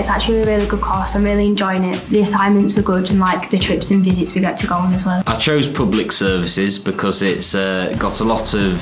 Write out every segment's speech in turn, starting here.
it's actually a really good course. I'm really enjoying it. The assignments are good and like the trips and visits we get to go on as well. I chose public services because it's got a lot of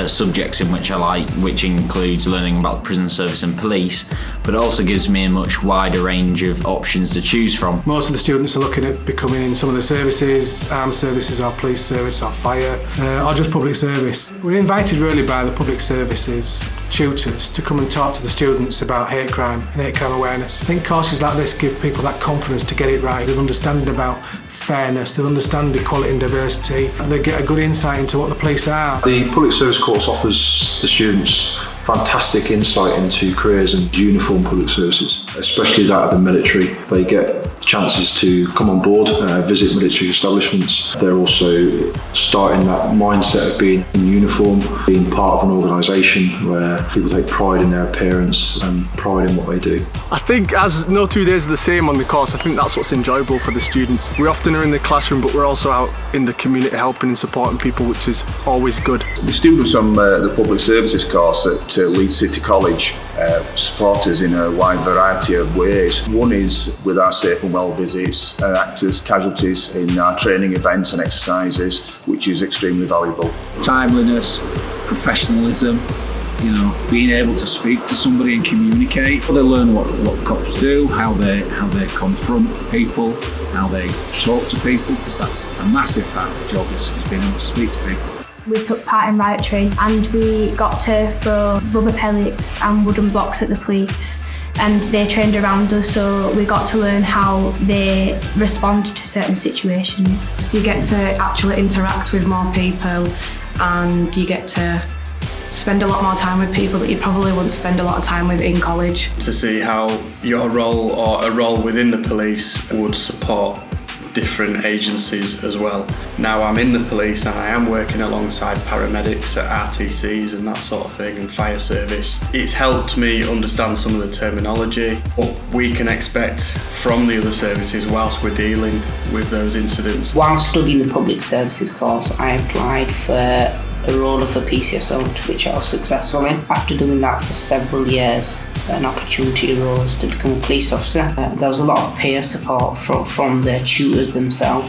subjects in which I like, which includes learning about prison service and police, but it also gives me a much wider range of options to choose from. Most of the students are looking at becoming in some of the services, armed services or police service or fire, or just public service. We're invited really by the public services tutors to come and talk to the students about hate crime and hate crime awareness. I think courses like this give people that confidence to get it right. They've understanding about fairness, they understand equality and diversity, and they get a good insight into what the police are. The public service course offers the students fantastic insight into careers in uniformed public services, especially that of the military. They get chances to come on board, visit military establishments. They're also starting that mindset of being in uniform, being part of an organisation where people take pride in their appearance and pride in what they do. I think as no 2 days are the same on the course, I think that's what's enjoyable for the students. We often are in the classroom, but we're also out in the community helping and supporting people, which is always good. The students on the public services course at Leeds City College support us in a wide variety of ways. One is with our safe and well visits and act as casualties in our training events and exercises, which is extremely valuable. Timeliness, professionalism, being able to speak to somebody and communicate. They learn what cops do, how they confront people, how they talk to people, because that's a massive part of the job is being able to speak to people. We took part in riot training and we got to throw rubber pellets and wooden blocks at the police, and they trained around us, so we got to learn how they respond to certain situations. So you get to actually interact with more people and you get to spend a lot more time with people that you probably wouldn't spend a lot of time with in college. To see how your role or a role within the police would support different agencies as well. Now I'm in the police and I am working alongside paramedics at RTCs and that sort of thing, and fire service. It's helped me understand some of the terminology, what we can expect from the other services whilst we're dealing with those incidents. While studying the public services course, I applied for a role of a PCSO, which I was successful in. After doing that for several years, an opportunity arose to become a police officer. There was a lot of peer support from the tutors themselves.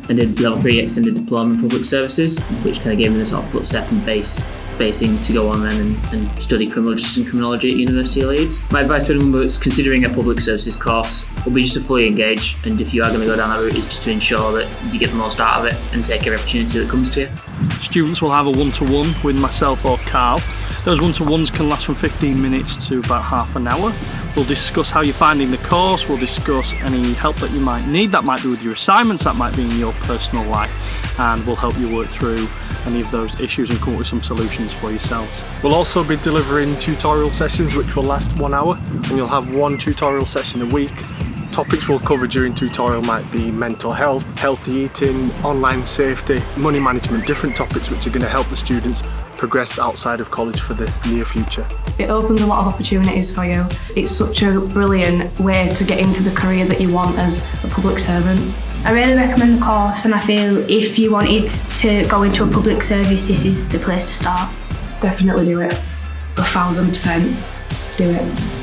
I did level 3 extended diploma in public services, which kind of gave me the sort of footstep and basing to go on then and study criminal justice and criminology at University of Leeds. My advice to anyone who's considering a public services course will be just to fully engage, and if you are going to go down that route, is just to ensure that you get the most out of it and take every opportunity that comes to you. Students will have a one-to-one with myself or Carl. Those one-to-ones can last from 15 minutes to about half an hour. We'll discuss how you're finding the course, we'll discuss any help that you might need. That might be with your assignments, that might be in your personal life, and we'll help you work through any of those issues and come up with some solutions for yourselves. We'll also be delivering tutorial sessions which will last 1 hour, and you'll have one tutorial session a week. Topics we'll cover during tutorial might be mental health, healthy eating, online safety, money management, different topics which are going to help the students progress outside of college for the near future. It opens a lot of opportunities for you. It's such a brilliant way to get into the career that you want as a public servant. I really recommend the course, and I feel if you wanted to go into a public service, this is the place to start. Definitely do it. 1000% do it.